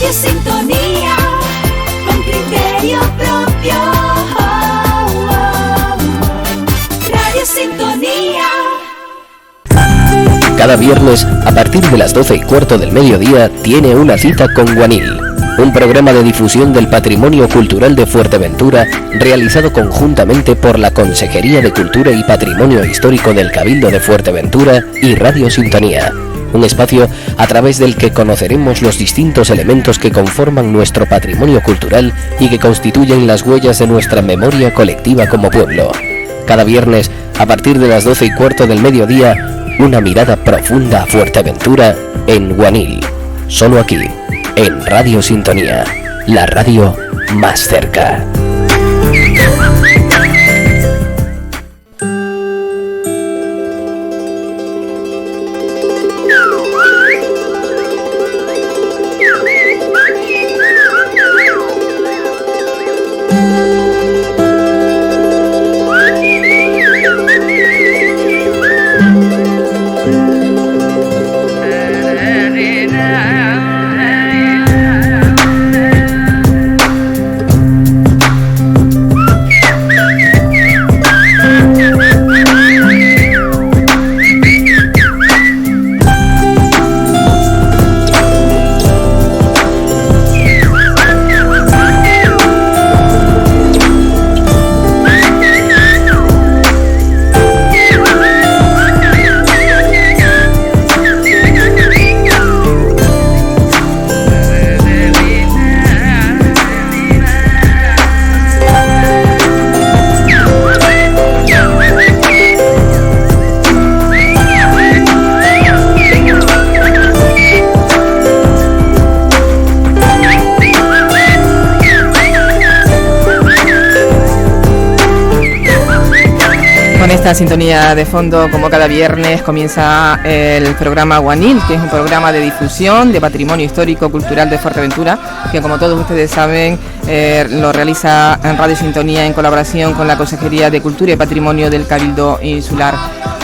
Radio Sintonía, con criterio propio. Radio Sintonía. Cada viernes, a partir de las 12:15 del mediodía, tiene una cita con Guanil, un programa de difusión del patrimonio cultural de Fuerteventura, realizado conjuntamente por la Consejería de Cultura y Patrimonio Histórico del Cabildo de Fuerteventura y Radio Sintonía. Un espacio a través del que conoceremos los distintos elementos que conforman nuestro patrimonio cultural y que constituyen las huellas de nuestra memoria colectiva como pueblo. Cada viernes, a partir de las 12:15 del mediodía, una mirada profunda a Fuerteventura en Guanil. Solo aquí, en Radio Sintonía, la radio más cerca. Esta sintonía de fondo, como cada viernes, comienza el programa Guanil, que es un programa de difusión de patrimonio histórico cultural de Fuerteventura, que como todos ustedes saben lo realiza en Radio Sintonía en colaboración con la Consejería de Cultura y Patrimonio del Cabildo Insular.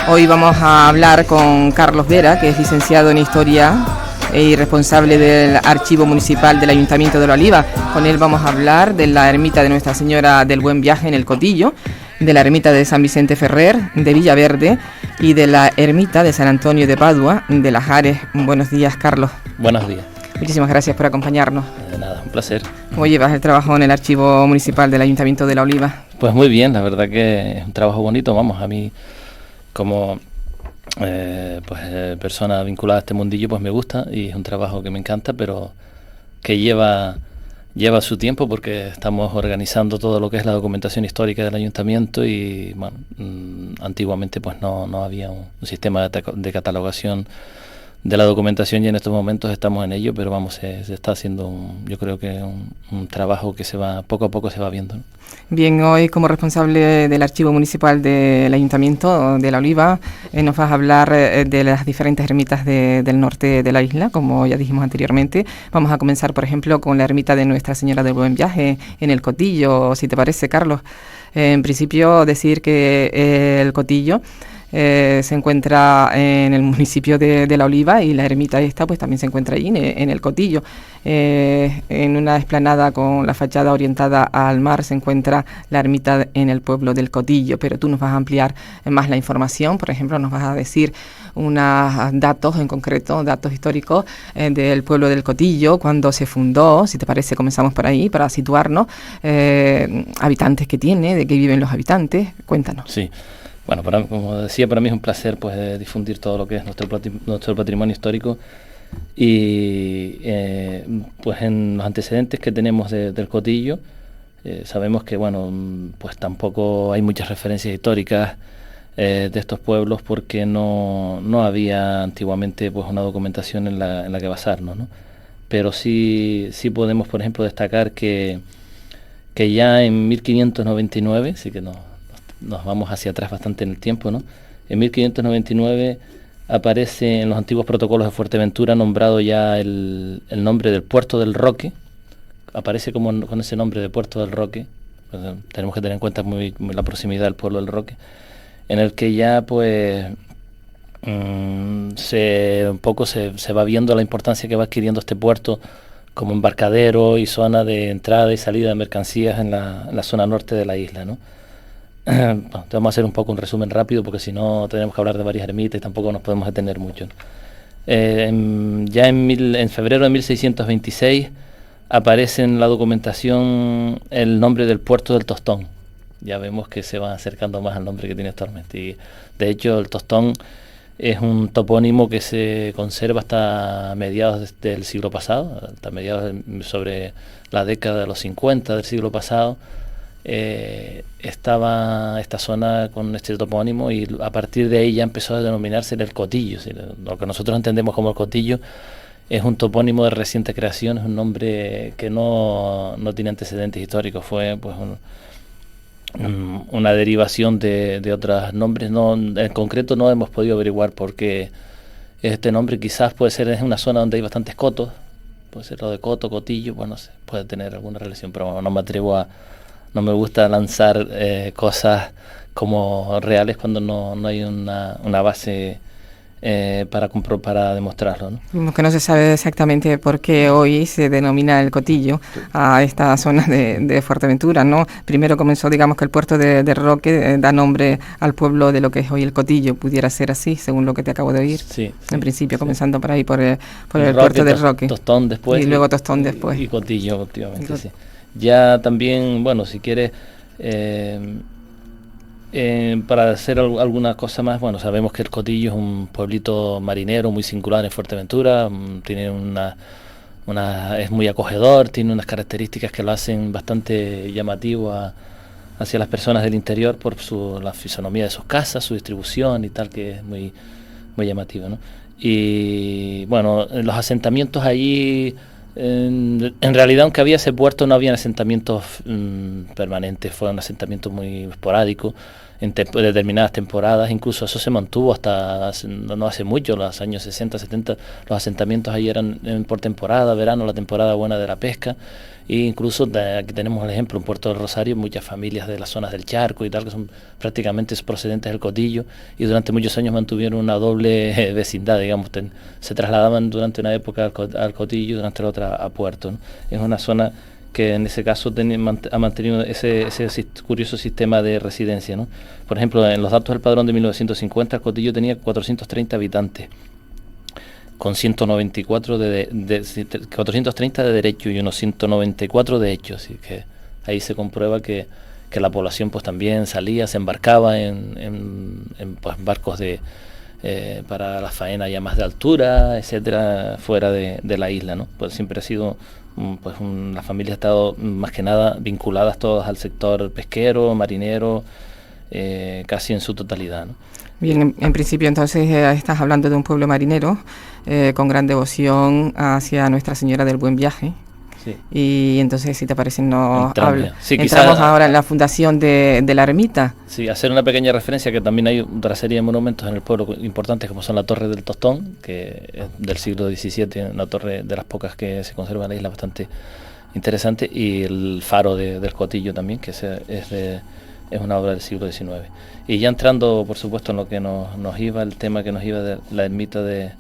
Hoy vamos a hablar con Carlos Vera, que es licenciado en Historia y responsable del Archivo Municipal del Ayuntamiento de La Oliva. Con él vamos a hablar de la ermita de Nuestra Señora del Buen Viaje en el Cotillo, de la ermita de San Vicente Ferrer, de Villaverde, y de la ermita de San Antonio de Padua, de Las Ares. Buenos días, Carlos. Buenos días. Muchísimas gracias por acompañarnos. De nada, un placer. ¿Cómo llevas el trabajo en el Archivo Municipal del Ayuntamiento de La Oliva? Pues muy bien, la verdad que es un trabajo bonito. Vamos, a mí como persona vinculada a este mundillo, pues me gusta y es un trabajo que me encanta, pero que lleva su tiempo porque estamos organizando todo lo que es la documentación histórica del ayuntamiento y bueno, antiguamente pues no había un sistema de catalogación de la documentación y en estos momentos estamos en ello, pero vamos, se está haciendo yo creo que un trabajo que poco a poco se va viendo, ¿no? Bien, hoy como responsable del Archivo Municipal del Ayuntamiento de La Oliva nos vas a hablar de las diferentes ermitas del norte de la isla, como ya dijimos anteriormente. Vamos a comenzar, por ejemplo, con la ermita de Nuestra Señora del Buen Viaje en el Cotillo, si te parece, Carlos. En principio, decir que el Cotillo se encuentra en el municipio de La Oliva y la ermita esta pues también se encuentra allí en el Cotillo. En una explanada con la fachada orientada al mar se encuentra la ermita en el pueblo del Cotillo, pero tú nos vas a ampliar más la información. Por ejemplo, nos vas a decir unos datos en concreto, datos históricos del pueblo del Cotillo, cuando se fundó. Si te parece, comenzamos por ahí para situarnos, habitantes que tiene, de qué viven los habitantes. Cuéntanos. Sí. Bueno, como decía, para mí es un placer pues difundir todo lo que es nuestro patrimonio histórico y pues en los antecedentes que tenemos del Cotillo sabemos que bueno, pues tampoco hay muchas referencias históricas de estos pueblos porque no había antiguamente pues una documentación en la que basarnos, ¿no? Pero sí podemos, por ejemplo, destacar que ya en 1599, sí que nos vamos hacia atrás bastante en el tiempo, ¿no? En 1599 aparece en los antiguos protocolos de Fuerteventura nombrado ya el nombre del Puerto del Roque, aparece con ese nombre de Puerto del Roque, pues, tenemos que tener en cuenta muy la proximidad del pueblo del Roque, en el que ya pues un poco se va viendo la importancia que va adquiriendo este puerto como embarcadero y zona de entrada y salida de mercancías en la zona norte de la isla, ¿no? Bueno, te vamos a hacer un poco un resumen rápido porque si no tenemos que hablar de varias ermitas y tampoco nos podemos detener mucho, ¿no? Ya en febrero de 1626 aparece en la documentación el nombre del puerto del Tostón. Ya vemos que se va acercando más al nombre que tiene actualmente. Y de hecho el Tostón es un topónimo que se conserva hasta mediados del siglo pasado, hasta mediados sobre la década de los 50 del siglo pasado. Estaba esta zona con este topónimo y a partir de ahí ya empezó a denominarse el Cotillo. Lo que nosotros entendemos como el Cotillo es un topónimo de reciente creación, es un nombre que no tiene antecedentes históricos, fue pues una derivación de otros nombres. En concreto no hemos podido averiguar por qué este nombre. Quizás puede ser en una zona donde hay bastantes cotos, puede ser lo de coto, cotillo, pues no sé, puede tener alguna relación, pero no me atrevo no me gusta lanzar cosas como reales cuando no hay una base para demostrarlo, ¿no? Vimos que no se sabe exactamente por qué hoy se denomina el Cotillo a esta zona de Fuerteventura, ¿no? Primero comenzó, digamos, que el puerto de Roque da nombre al pueblo de lo que es hoy el Cotillo, pudiera ser así, según lo que te acabo de oír. Sí, en principio, comenzando por ahí, por el Roque, puerto de Roque. Tostón después. Y luego Tostón después. Y Cotillo, últimamente, sí. Ya también, bueno, si quieres... para hacer alguna cosa más, bueno, sabemos que el Cotillo es un pueblito marinero muy singular en Fuerteventura, tiene es muy acogedor, tiene unas características que lo hacen bastante llamativo hacia las personas del interior por la fisonomía de sus casas, su distribución y tal, que es muy, muy llamativo, ¿no? Y bueno, los asentamientos allí... En realidad, aunque había ese puerto, no habían asentamientos permanentes, fueron asentamientos muy esporádicos en determinadas temporadas. Incluso eso se mantuvo hasta no hace mucho, los años 60, 70, los asentamientos allí eran por temporada, verano, la temporada buena de la pesca. E incluso aquí tenemos el ejemplo en Puerto del Rosario, muchas familias de las zonas del Charco y tal, que son prácticamente procedentes del Cotillo, y durante muchos años mantuvieron una doble vecindad, digamos, se trasladaban durante una época al Cotillo y durante la otra a Puerto, ¿no? Es una zona que en ese caso ha mantenido ese curioso sistema de residencia, ¿no? Por ejemplo, en los datos del padrón de 1950, el Cotillo tenía 430 habitantes, con 194 430 de derecho y unos 194 de hecho, así que ahí se comprueba que la población pues también salía, se embarcaba en pues, barcos para la faena ya más de altura, etcétera, fuera de la isla, ¿no? Pues siempre ha sido la familia ha estado más que nada vinculadas todas al sector pesquero, marinero, casi en su totalidad, ¿no? Bien, en principio entonces estás hablando de un pueblo marinero con gran devoción hacia Nuestra Señora del Buen Viaje. Sí. Y entonces, si te parece, Sí, entramos ahora en la fundación de la ermita. Sí, hacer una pequeña referencia que también hay otra serie de monumentos en el pueblo importantes como son la Torre del Tostón, que es del siglo XVII, una torre de las pocas que se conserva en la isla, bastante interesante, y el faro del Cotillo también, que es una obra del siglo XIX. Y ya entrando, por supuesto, en lo que nos iba, el tema que nos iba de la ermita de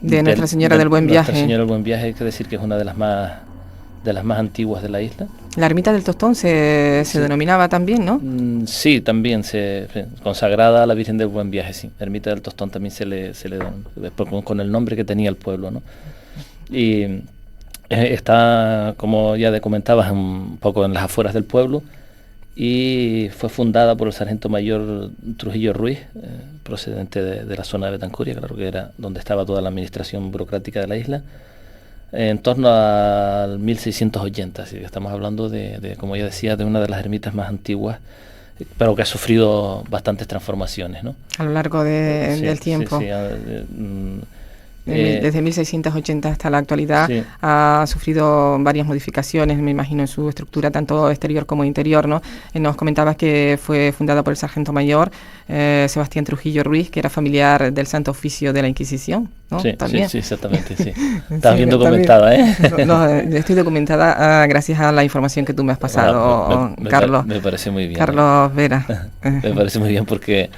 Nuestra Señora del Buen Viaje. Nuestra Señora del Buen Viaje, hay que decir que es una de las más antiguas de la isla. La ermita del Tostón se denominaba también, ¿no? Sí, también consagrada a la Virgen del Buen Viaje, sí. Ermita del Tostón también se le con el nombre que tenía el pueblo, ¿no? Y está, como ya te comentabas, un poco en las afueras del pueblo, y fue fundada por el sargento mayor Trujillo Ruiz, procedente de la zona de Betancuria, claro que era donde estaba toda la administración burocrática de la isla, en torno al 1680, así que estamos hablando como ya decía, de una de las ermitas más antiguas, pero que ha sufrido bastantes transformaciones, ¿no? A lo largo del tiempo. Sí, desde 1680 hasta la actualidad, sí, ha sufrido varias modificaciones, me imagino, en su estructura, tanto exterior como interior, ¿no? Nos comentabas que fue fundada por el sargento mayor Sebastián Trujillo Ruiz, que era familiar del Santo Oficio de la Inquisición, ¿no? Sí, ¿También? Sí, exactamente, sí. Estás bien documentada, ¿eh? No, estoy documentada gracias a la información que tú me has pasado, Carlos. Me parece muy bien. Carlos Vera. Me parece muy bien porque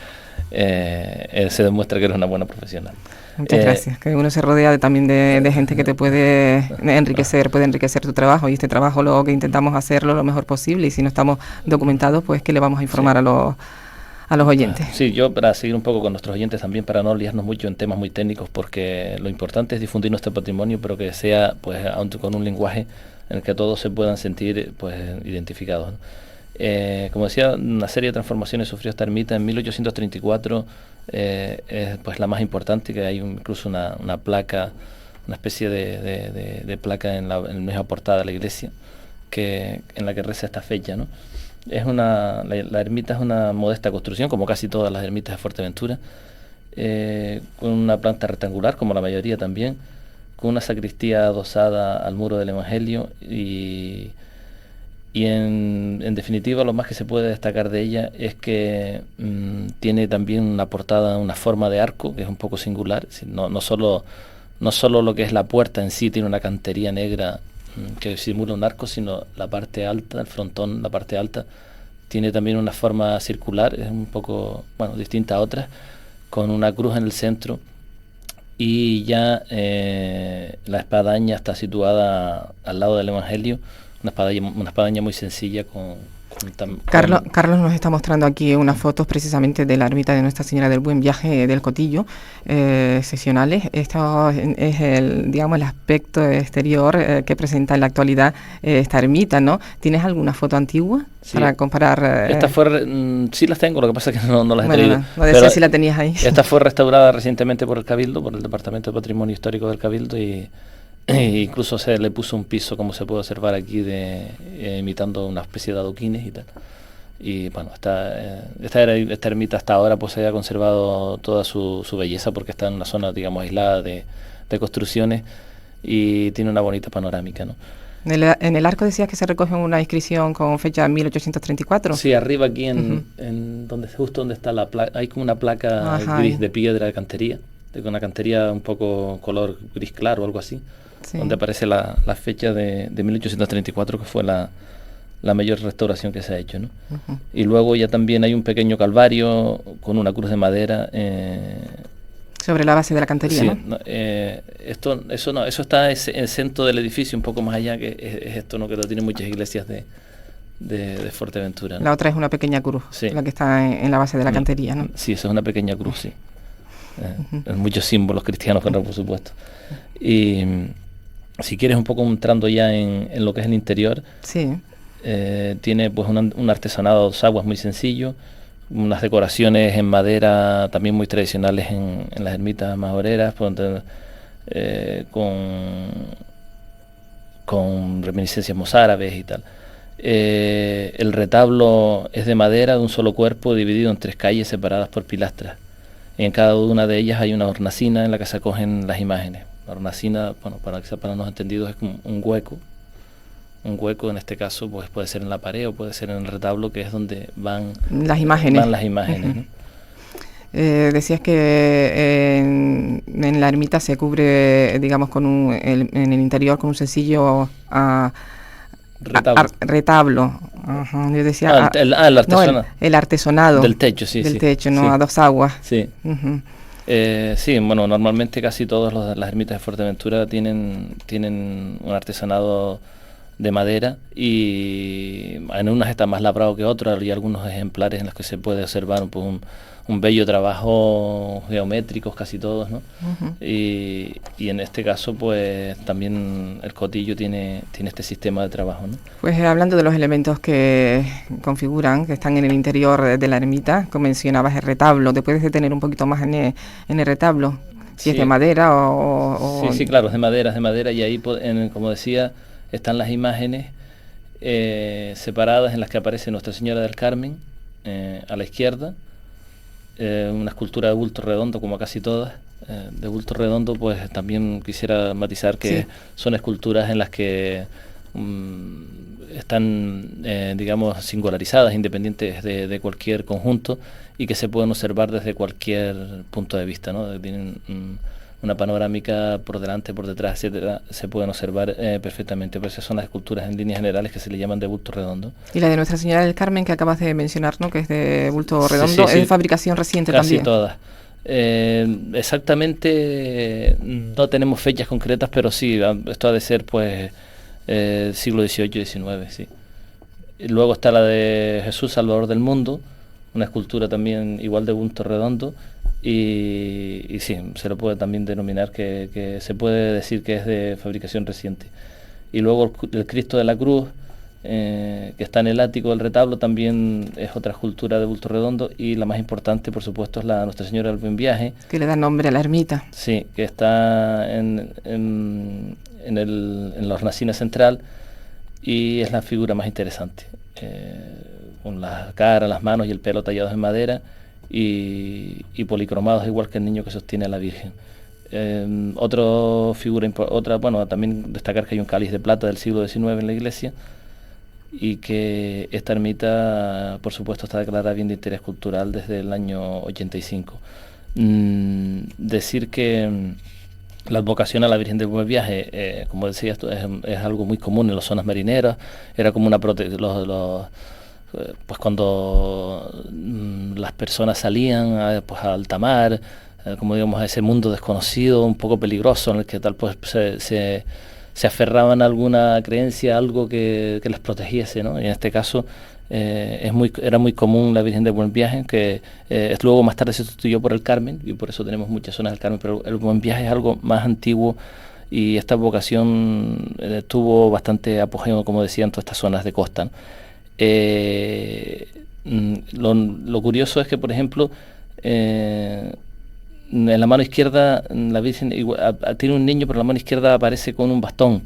se demuestra que eres una buena profesional. Muchas gracias. Que uno se rodea también de gente que te puede enriquecer tu trabajo, y este trabajo lo que intentamos hacerlo lo mejor posible, y si no estamos documentados, pues que le vamos a informar a los oyentes. Sí, yo para seguir un poco con nuestros oyentes también, para no liarnos mucho en temas muy técnicos, porque lo importante es difundir nuestro patrimonio, pero que sea pues con un lenguaje en el que todos se puedan sentir pues identificados, ¿no? Como decía, una serie de transformaciones sufrió esta ermita. En 1834 es pues la más importante, que hay incluso una placa, una especie de placa en la misma portada de la iglesia, en la que reza esta fecha, ¿no? La ermita es una modesta construcción, como casi todas las ermitas de Fuerteventura, con una planta rectangular, como la mayoría también, con una sacristía adosada al muro del Evangelio, y en definitiva lo más que se puede destacar de ella es que tiene también una portada, una forma de arco, que es un poco singular. No solo lo que es la puerta en sí tiene una cantería negra que simula un arco, sino la parte alta, el frontón, la parte alta, tiene también una forma circular, es un poco distinta a otras, con una cruz en el centro, y ya la espadaña está situada al lado del Evangelio, una espadaña muy sencilla Carlos nos está mostrando aquí unas fotos precisamente de la ermita de Nuestra Señora del Buen Viaje del Cotillo, sesionales. Esto es el aspecto exterior que presenta en la actualidad esta ermita, ¿no? ¿Tienes alguna foto antigua para comparar? Esta fue, sí las tengo, lo que pasa es que no las he traído. No decía si la tenías ahí. Esta fue restaurada recientemente por el Cabildo, por el Departamento de Patrimonio Histórico del Cabildo, y incluso se le puso un piso, como se puede observar aquí, imitando una especie de adoquines y tal. Y bueno, esta ermita hasta ahora pues se ha conservado toda su belleza, porque está en una zona, digamos, aislada de construcciones, y tiene una bonita panorámica, ¿no? En el arco decías que se recoge una inscripción con fecha 1834. Sí, arriba aquí justo donde está la placa, hay como una placa gris de piedra de cantería, con una cantería un poco color gris claro o algo así. Sí. Donde aparece la fecha de 1834, que fue la mayor restauración que se ha hecho, ¿no? Y luego ya también hay un pequeño calvario con una cruz de madera. Sobre la base de la cantería, sí, ¿no? Eso está en el centro del edificio, un poco más allá, que es esto, ¿no? Que lo tienen muchas iglesias de Fuerteventura, ¿no? La otra es una pequeña cruz, sí, la que está en la base de la cantería, ¿no? Sí, esa es una pequeña cruz, sí. Muchos símbolos cristianos, por supuesto. Y si quieres un poco entrando ya en lo que es el interior, sí. Tiene pues un artesanado a dos aguas muy sencillo, unas decoraciones en madera también muy tradicionales en las ermitas majoreras, con reminiscencias mozárabes y tal. El retablo es de madera de un solo cuerpo, dividido en 3 calles separadas por pilastras. En cada una de ellas hay una hornacina en la que se acogen las imágenes. La hornacina, para los entendidos, es como un hueco. Un hueco, en este caso, pues puede ser en la pared o puede ser en el retablo, que es donde van las imágenes. ¿No? Decías que en la ermita se cubre, digamos, en el interior con un sencillo retablo. Ajá. Yo decía el artesonado. No, el artesonado del techo, sí. Del techo, ¿no? Sí. A dos aguas. Sí. Sí, normalmente casi todas las ermitas de Fuerteventura tienen un artesanado de madera, y en unas está más labrado que otras, y algunos ejemplares en los que se puede observar pues, un bello trabajo geométricos, casi todos, ¿no? Y en este caso pues también el Cotillo tiene este sistema de trabajo, ¿no? Pues hablando de los elementos que configuran, que están en el interior de la ermita, como mencionabas el retablo, ¿te puedes detener un poquito más en el retablo? Si sí. Es de madera o... Sí, claro, es de madera, y ahí, como decía, están las imágenes separadas, en las que aparece Nuestra Señora del Carmen a la izquierda, una escultura de bulto redondo, como casi todas de bulto redondo. Pues también quisiera matizar que sí, son esculturas en las que están digamos singularizadas, independientes de cualquier conjunto, y que se pueden observar desde cualquier punto de vista, ¿no? Tienen una panorámica por delante, por detrás, etcétera, se pueden observar perfectamente. Pues esas son las esculturas en líneas generales que se le llaman de bulto redondo. Y la de Nuestra Señora del Carmen, que acabas de mencionar, ¿no? Que es de bulto redondo, sí. Es de fabricación reciente. Casi también. Todas. Exactamente no tenemos fechas concretas, pero sí, esto ha de ser pues siglo XVIII y XIX, sí. Y luego está la de Jesús Salvador del Mundo, una escultura también igual de bulto redondo, y sí, se lo puede también denominar que se puede decir que es de fabricación reciente. Y luego el Cristo de la Cruz, que está en el ático del retablo, también es otra escultura de bulto redondo, y la más importante, por supuesto, es la Nuestra Señora del Buen Viaje. Que le da nombre a la ermita. Sí, que está en la hornacina central, y es la figura más interesante, con la cara, las manos y el pelo tallados en madera y policromados, igual que el niño que sostiene a la Virgen. Bueno, también destacar que hay un cáliz de plata del siglo XIX en la iglesia, y que esta ermita, por supuesto, está declarada bien de interés cultural desde el año 85. Decir que la advocación a la Virgen del Buen Viaje, como decía, esto es algo muy común en las zonas marineras. Era como una protección, pues cuando las personas salían pues a alta mar, como digamos, a ese mundo desconocido, un poco peligroso, en el que tal pues se aferraban a alguna creencia, algo que les protegiese, ¿no? Y en este caso era muy común la Virgen del Buen Viaje, que luego más tarde se sustituyó por el Carmen, y por eso tenemos muchas zonas del Carmen, pero el Buen Viaje es algo más antiguo, y esta vocación tuvo bastante apogeo, como decía, en todas estas zonas de costa, ¿no? Lo curioso es que, por ejemplo, en la mano izquierda la Virgen tiene un niño, pero en la mano izquierda aparece con un bastón.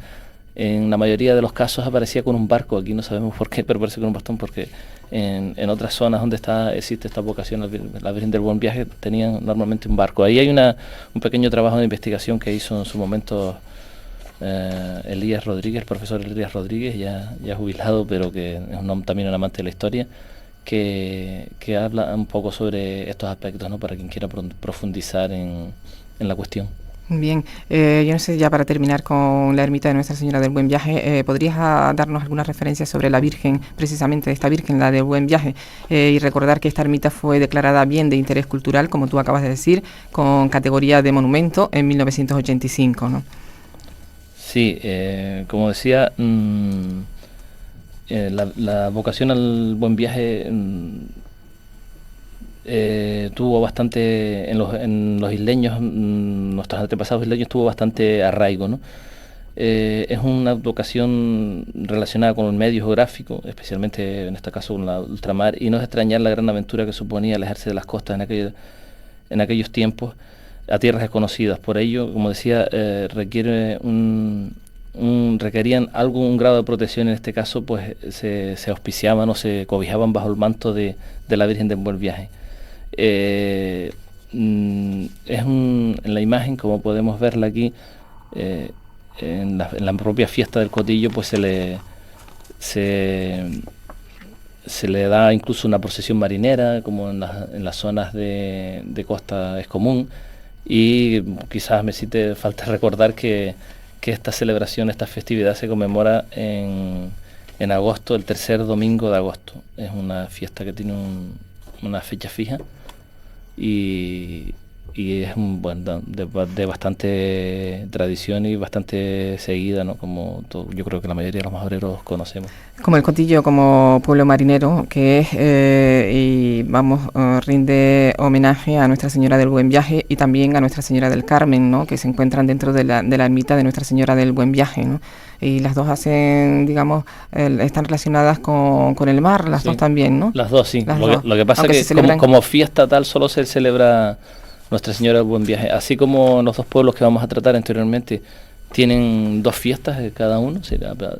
En la mayoría de los casos aparecía con un barco. Aquí no sabemos por qué, pero aparece con un bastón, porque en otras zonas donde existe esta vocación, la Virgen del Buen Viaje, tenían normalmente un barco. Ahí hay un pequeño trabajo de investigación que hizo en su momento Elías Rodríguez, el profesor Elías Rodríguez, ya jubilado, pero que es también un amante de la historia, que habla un poco sobre estos aspectos, ¿no? Para quien quiera profundizar en la cuestión. Bien, yo no sé, ya para terminar con la ermita de Nuestra Señora del Buen Viaje, ¿podrías darnos alguna referencia sobre la Virgen, precisamente esta Virgen, la del Buen Viaje, y recordar que esta ermita fue declarada bien de interés cultural, como tú acabas de decir, con categoría de monumento en 1985, ¿no? Sí, como decía, la vocación al Buen Viaje tuvo bastante, en los isleños, nuestros antepasados isleños, tuvo bastante arraigo, ¿no? Es una vocación relacionada con el medio geográfico, especialmente en este caso con la ultramar, y no es extrañar la gran aventura que suponía alejarse de las costas en aquellos tiempos a tierras desconocidas. Por ello, como decía, requiere requerían un grado de protección. En este caso, pues se auspiciaban o se cobijaban bajo el manto de la Virgen del Buen Viaje. En la imagen, como podemos verla aquí, en la propia fiesta del Cotillo, pues se le da incluso una procesión marinera, como en las zonas de costa es común. Y quizás me falta recordar que esta celebración, esta festividad se conmemora en agosto, el tercer domingo de agosto. Es una fiesta que tiene una fecha fija, y es de bastante tradición y bastante seguida, ¿no? Como yo creo que la mayoría de los majoreros conocemos. Como el Cotillo, como pueblo marinero que es, rinde homenaje a Nuestra Señora del Buen Viaje y también a Nuestra Señora del Carmen, ¿no? Que se encuentran dentro de la ermita de Nuestra Señora del Buen Viaje, ¿no? Y las dos hacen, digamos, están relacionadas con el mar, las dos también, ¿no? Las dos, sí. Lo que pasa es que como fiesta tal solo se celebra Nuestra Señora del Buen Viaje, así como los dos pueblos que vamos a tratar anteriormente tienen dos fiestas cada uno.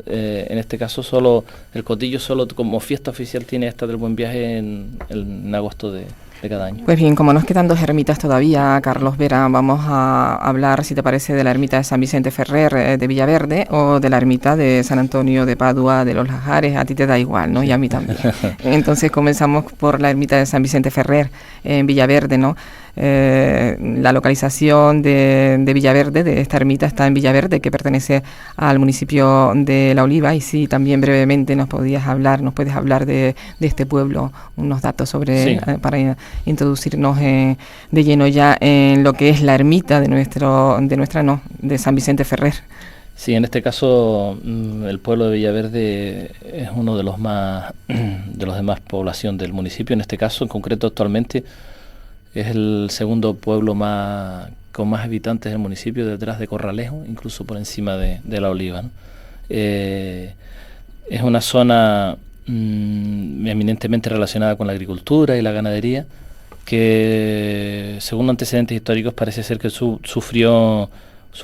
En este caso solo el Cotillo, solo como fiesta oficial, tiene esta del Buen Viaje en agosto de cada año. Pues bien, como nos quedan dos ermitas todavía, Carlos Vera, vamos a hablar, si te parece, de la ermita de San Vicente Ferrer de Villaverde, o de la ermita de San Antonio de Padua de los Lajares. A ti te da igual, ¿no? Y a mí también. Entonces comenzamos por la ermita de San Vicente Ferrer en Villaverde, ¿no? La localización de Villaverde, de esta ermita, está en Villaverde, que pertenece al municipio de La Oliva. Y sí, también brevemente nos puedes hablar de este pueblo, unos datos sobre Sí. para introducirnos de lleno ya en lo que es la ermita de San Vicente Ferrer. Sí, en este caso el pueblo de Villaverde es uno de los más de los demás población del municipio. En este caso, en concreto, actualmente es el segundo pueblo con más habitantes del municipio, detrás de Corralejo, incluso por encima de La Oliva, ¿no? Es una zona eminentemente relacionada con la agricultura y la ganadería, que según antecedentes históricos parece ser que sufrió,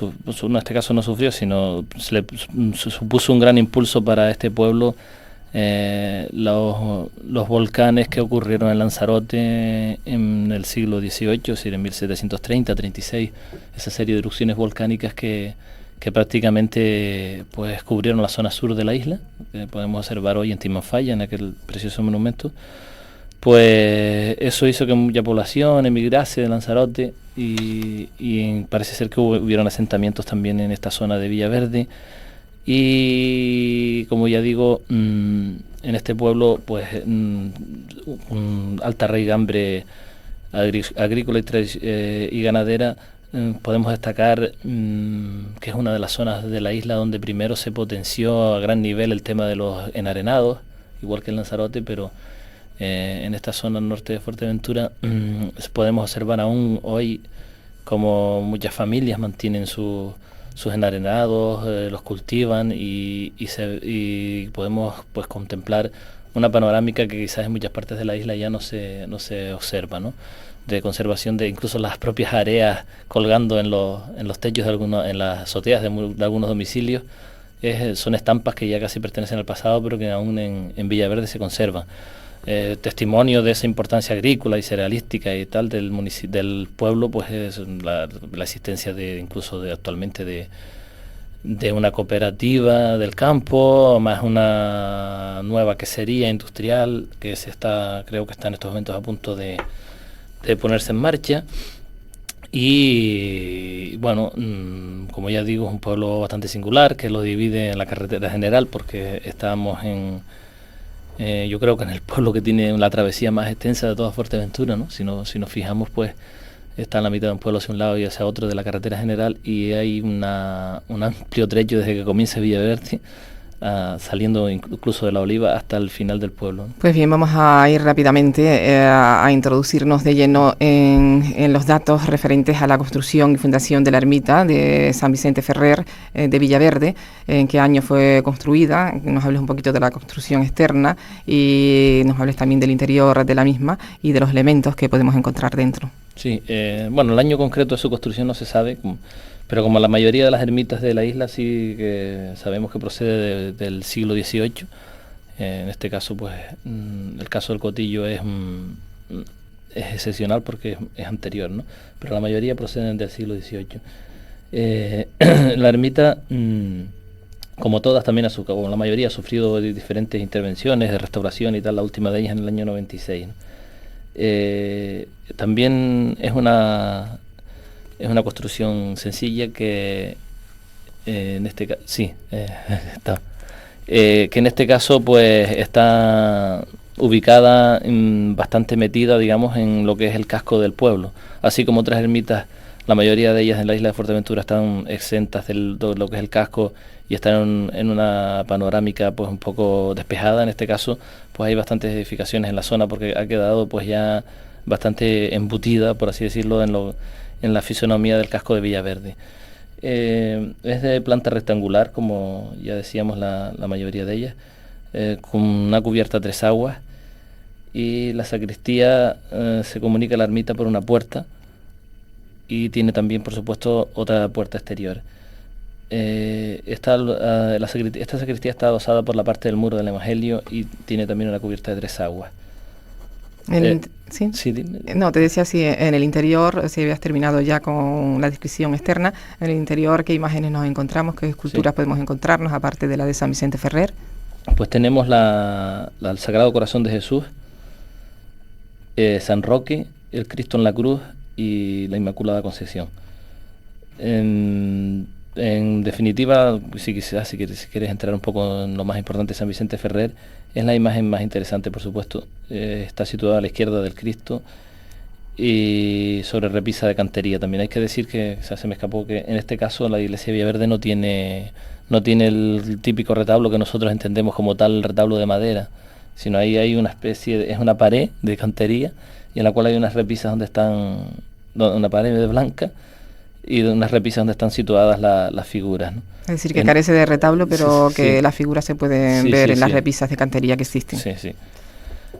en este caso no sufrió, sino se supuso un gran impulso para este pueblo los volcanes que ocurrieron en Lanzarote en el siglo XVIII, es decir, en 1730-36, esa serie de erupciones volcánicas que prácticamente pues cubrieron la zona sur de la isla, que podemos observar hoy en Timanfaya, en aquel precioso monumento. Pues eso hizo que mucha población emigrase de Lanzarote y parece ser que hubieron asentamientos también en esta zona de Villaverde. Y como ya digo, en este pueblo pues alta raigambre agrícola y ganadera. Podemos destacar que es una de las zonas de la isla donde primero se potenció a gran nivel el tema de los enarenados, igual que en Lanzarote, pero en esta zona norte de Fuerteventura podemos observar aún hoy como muchas familias mantienen sus enarenados, los cultivan y podemos pues contemplar una panorámica que quizás en muchas partes de la isla ya no se observa, ¿no? De conservación de incluso las propias areas colgando en los techos en las azoteas de algunos domicilios. Son estampas que ya casi pertenecen al pasado, pero que aún en Villaverde se conservan. Testimonio de esa importancia agrícola y cerealística y tal del pueblo, pues es la existencia actualmente de una cooperativa del campo, más una nueva quesería industrial que creo que está en estos momentos a punto de ponerse en marcha. Y bueno, como ya digo, es un pueblo bastante singular que lo divide en la carretera general, porque estamos yo creo que en el pueblo que tiene la travesía más extensa de toda Fuerteventura, ¿no? Si nos fijamos, pues está en la mitad de un pueblo hacia un lado y hacia otro de la carretera general, y hay un amplio trecho desde que comienza Villaverde, saliendo incluso de La Oliva hasta el final del pueblo, ¿no? Pues bien, vamos a ir rápidamente a introducirnos de lleno en los datos referentes a la construcción y fundación de la ermita de San Vicente Ferrer de Villaverde, en qué año fue construida, nos hables un poquito de la construcción externa y nos hables también del interior de la misma y de los elementos que podemos encontrar dentro. Sí, bueno, el año concreto de su construcción no se sabe, pero como la mayoría de las ermitas de la isla sí que sabemos que procede del siglo XVIII. En este caso, pues el caso del Cotillo es excepcional porque es anterior, ¿no? Pero la mayoría proceden del siglo XVIII. La ermita, como todas, también como la mayoría, ha sufrido diferentes intervenciones de restauración y tal, la última de ellas en el año 96, ¿no? También es una construcción sencilla que en este caso que en este caso pues está ubicada bastante metida, digamos, en lo que es el casco del pueblo, así como otras ermitas. La mayoría de ellas en la isla de Fuerteventura están exentas de lo que es el casco y están en una panorámica pues un poco despejada. En este caso pues hay bastantes edificaciones en la zona porque ha quedado pues ya bastante embutida, por así decirlo, en la fisonomía del casco de Villaverde. Es de planta rectangular, como ya decíamos la mayoría de ellas, con una cubierta a 3 aguas, y la sacristía se comunica a la ermita por una puerta y tiene también, por supuesto, otra puerta exterior. Esta sacristía está adosada por la parte del muro del Evangelio y tiene también una cubierta de 3 aguas. ¿Sí? Sí, dime. No, te decía si en el interior, si habías terminado ya con la descripción externa, en el interior, ¿qué imágenes nos encontramos? ¿Qué esculturas podemos encontrarnos, aparte de la de San Vicente Ferrer? Pues tenemos el Sagrado Corazón de Jesús, San Roque, el Cristo en la cruz y la Inmaculada Concepción. En definitiva, si quieres entrar un poco en lo más importante de San Vicente Ferrer, es la imagen más interesante, por supuesto. Está situada a la izquierda del Cristo y sobre repisa de cantería. También hay que decir que, se me escapó, que en este caso la iglesia de Villaverde no tiene el típico retablo que nosotros entendemos como tal, el retablo de madera, sino ahí hay una especie es una pared de cantería y en la cual hay unas repisas una pared blanca y de unas repisas donde están situadas las figuras, ¿no? Es decir, que carece de retablo, pero que las figuras se pueden ver en las sí. repisas de cantería que existen. Sí, sí.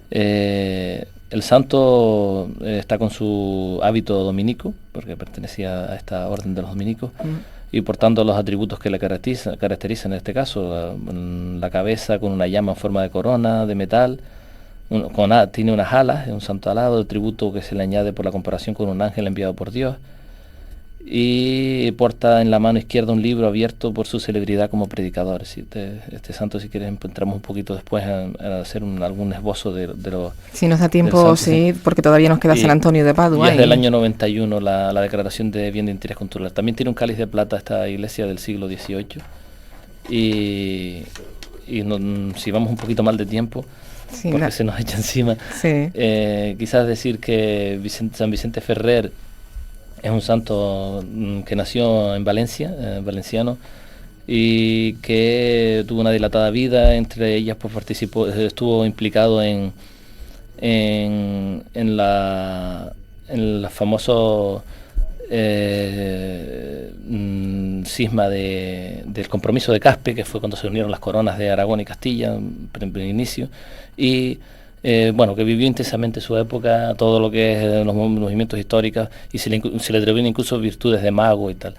El santo está con su hábito dominico, porque pertenecía a esta orden de los dominicos, y portando los atributos que le caracterizan en este caso, la cabeza con una llama en forma de corona de metal, tiene unas alas, es un santo alado, el tributo que se le añade por la comparación con un ángel enviado por Dios, y porta en la mano izquierda un libro abierto por su celebridad como predicador. Este santo, si quieres, entramos un poquito después a hacer algún esbozo de lo... Si nos da tiempo, sí, porque todavía nos queda San Antonio de Padua. Y es del año 91 la declaración de bien de interés cultural. También tiene un cáliz de plata esta iglesia del siglo XVIII. Si vamos un poquito mal de tiempo, porque se nos echa encima, quizás decir que San Vicente Ferrer es un santo que nació en Valencia, valenciano, y que tuvo una dilatada vida. Entre ellas pues estuvo implicado en el famoso cisma del compromiso de Caspe, que fue cuando se unieron las coronas de Aragón y Castilla en inicio, y que vivió intensamente su época, todo lo que es los movimientos históricos, y se le atribuyen incluso virtudes de mago y tal.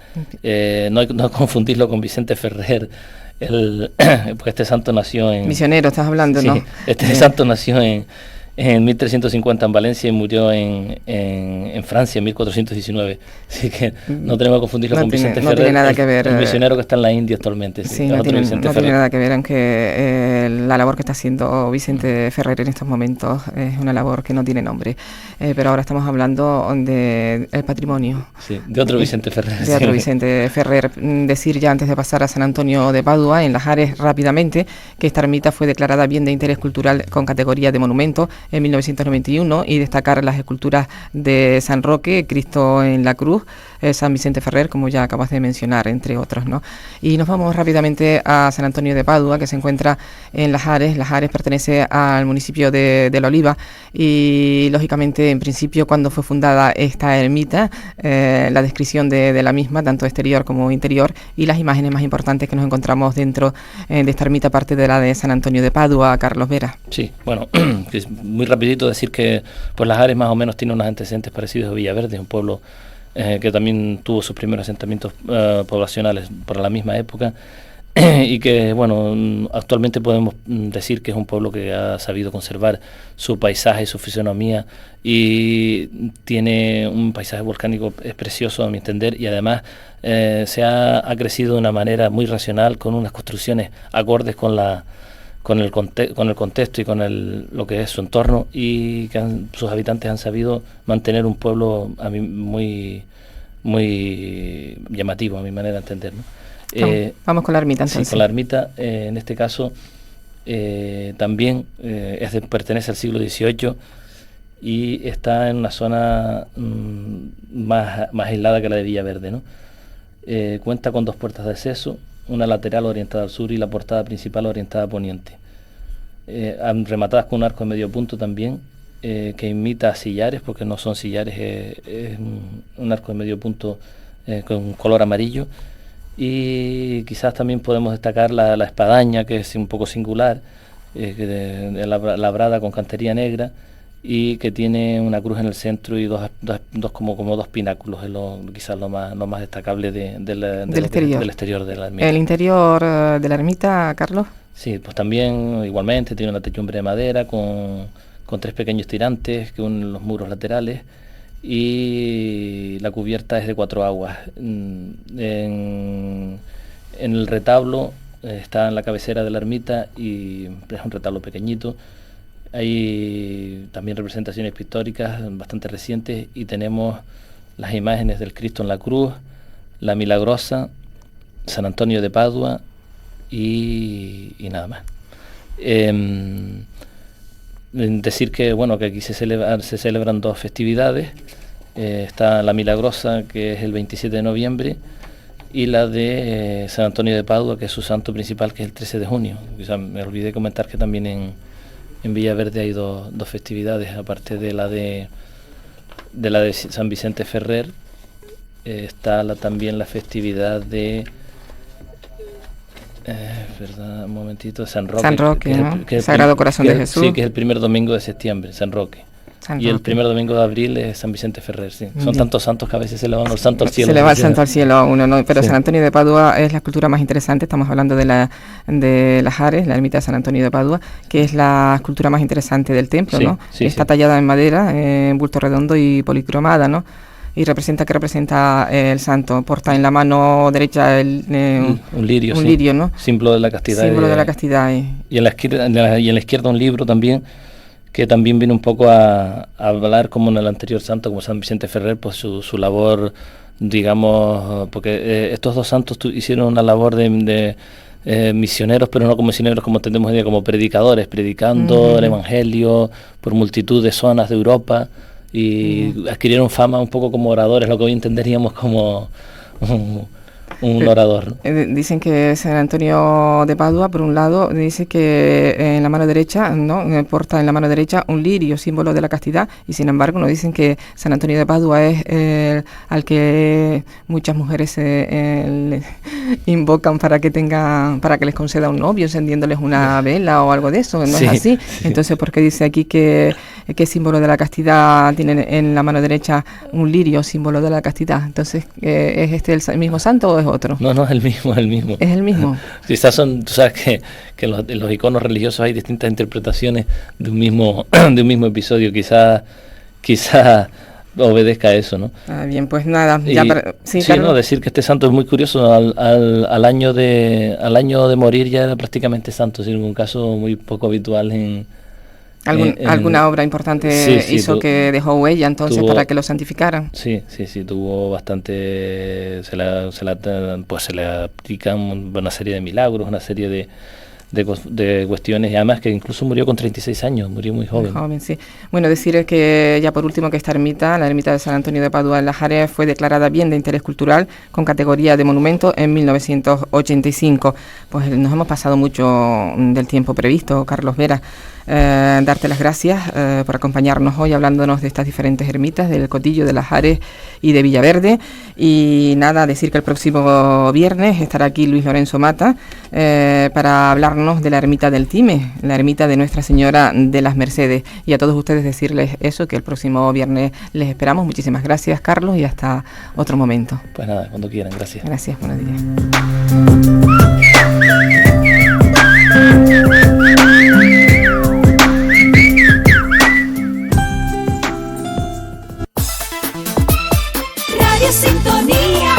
No confundirlo con Vicente Ferrer, porque este santo nació en... Misionero, estás hablando, ¿no? Este santo nació en 1350 en Valencia y murió en Francia en 1419. Así que no tenemos que confundirlo con Vicente Ferrer. No tiene nada que ver. El misionero que está en la India actualmente. No tiene nada que ver, aunque la labor que está haciendo Vicente Ferrer en estos momentos es una labor que no tiene nombre. Pero ahora estamos hablando del patrimonio. Sí, de otro Vicente Ferrer. De otro Vicente Ferrer. Decir ya antes de pasar a San Antonio de Padua, en Las Ares rápidamente, que esta ermita fue declarada bien de interés cultural con categoría de monumento en 1991, y destacar las esculturas de San Roque, Cristo en la Cruz, San Vicente Ferrer, como ya acabas de mencionar, entre otros, ¿no? Y nos vamos rápidamente a San Antonio de Padua, que se encuentra en Las Ares. Las Ares pertenece al municipio de La Oliva, y lógicamente, en principio, cuando fue fundada esta ermita, la descripción de la misma, tanto exterior como interior, y las imágenes más importantes que nos encontramos dentro de esta ermita, aparte de la de San Antonio de Padua, Carlos Vera. Sí, bueno, muy rapidito decir que pues Las Ares más o menos tiene unos antecedentes parecidos a Villaverde, un pueblo que también tuvo sus primeros asentamientos poblacionales por la misma época, y que actualmente podemos decir que es un pueblo que ha sabido conservar su paisaje, su fisonomía, y tiene un paisaje volcánico precioso a mi entender, y además ha crecido de una manera muy racional, con unas construcciones acordes con el contexto y con lo que es su entorno, y que sus habitantes han sabido mantener un pueblo a mí muy llamativo a mi manera de entender, ¿no? Vamos con la ermita entonces. Sí, con la ermita, en este caso también pertenece al siglo XVIII y está en una zona más aislada que la de Villaverde, ¿no? Cuenta con 2 puertas de acceso, una lateral orientada al sur y la portada principal orientada a poniente, rematadas con un arco de medio punto también, que imita a sillares, porque no son sillares, es un arco de medio punto con color amarillo. Y quizás también podemos destacar la espadaña, que es un poco singular, labrada con cantería negra, y que tiene una cruz en el centro y dos pináculos. Es quizás lo más destacable del exterior de la ermita. ¿El interior de la ermita, Carlos? Sí, pues también igualmente tiene una techumbre de madera con 3 pequeños tirantes que unen los muros laterales, y la cubierta es de 4 aguas. En el retablo está en la cabecera de la ermita, y es un retablo pequeñito. Hay también representaciones pictóricas bastante recientes, y tenemos las imágenes del Cristo en la Cruz, la Milagrosa, San Antonio de Padua y nada más. Decir que bueno, que aquí se celebran dos festividades. Está la Milagrosa, que es el 27 de noviembre, y la de San Antonio de Padua, que es su santo principal, que es el 13 de junio. O sea, me olvidé comentar que también en Villaverde hay dos festividades, aparte de la de San Vicente Ferrer. Está también la festividad de verdad, un momentito, San Roque. San Roque, ¿no? Sagrado Corazón de Jesús. Sí, que es el primer domingo de septiembre, San Roque. Y el primer domingo de abril es San Vicente Ferrer, sí. Son tantos santos que a veces se le van los santos al cielo. Se le va el santo al cielo a uno, ¿no? Pero sí. San Antonio de Padua es la escultura más interesante. Estamos hablando de las Ares, la ermita de San Antonio de Padua, que es la escultura más interesante del templo, sí, ¿no? Sí, está tallada en madera, en bulto redondo y policromada, ¿no? Y representa el santo. Porta en la mano derecha un lirio, sí. Lirio, ¿no? Símbolo de la castidad. Símbolo de la castidad. Y en la izquierda un libro también, que también viene un poco a hablar, como en el anterior santo, como San Vicente Ferrer, pues su labor, digamos, porque estos dos santos hicieron una labor de misioneros, pero no como misioneros como entendemos hoy día, como predicadores, predicando el Evangelio por multitud de zonas de Europa, y adquirieron fama un poco como oradores, lo que hoy entenderíamos como un orador, ¿no? Dicen que San Antonio de Padua, por un lado, dice que en la mano derecha, ¿no? Porta en la mano derecha un lirio, símbolo de la castidad, y sin embargo nos dicen que San Antonio de Padua es al que muchas mujeres invocan para que les conceda un novio, encendiéndoles una vela o algo de eso, ¿no? Sí, es así. Sí. Entonces, ¿por qué dice aquí que símbolo de la castidad tiene en la mano derecha un lirio, símbolo de la castidad? Entonces, ¿es este el mismo santo o es otro? No, es el mismo. ¿Es el mismo? Quizás tú sabes que en los iconos religiosos hay distintas interpretaciones de un mismo episodio, quizás obedezca a eso, ¿no? Bien, pues nada. Decir que este santo es muy curioso, al año de morir ya era prácticamente santo, es un caso muy poco habitual en... ¿Alguna obra importante hizo que dejó huella entonces para que lo santificaran? Sí, tuvo bastante, se le aplican una serie de milagros, una serie de cuestiones, y además que incluso murió con 36 años, murió muy joven. Muy joven, sí. Bueno, decir que ya por último que esta ermita, la ermita de San Antonio de Padua en Las Ares, fue declarada bien de interés cultural con categoría de monumento en 1985. Pues nos hemos pasado mucho del tiempo previsto, Carlos Vera. Darte las gracias por acompañarnos hoy hablándonos de estas diferentes ermitas, del Cotillo, de Las Ares y de Villaverde. Y nada, decir que el próximo viernes estará aquí Luis Lorenzo Mata para hablarnos de la ermita del Time, la ermita de Nuestra Señora de las Mercedes. Y a todos ustedes decirles eso, que el próximo viernes les esperamos. Muchísimas gracias, Carlos, y hasta otro momento. Pues nada, cuando quieran, gracias. Gracias, buenos días. Radio Sintonía.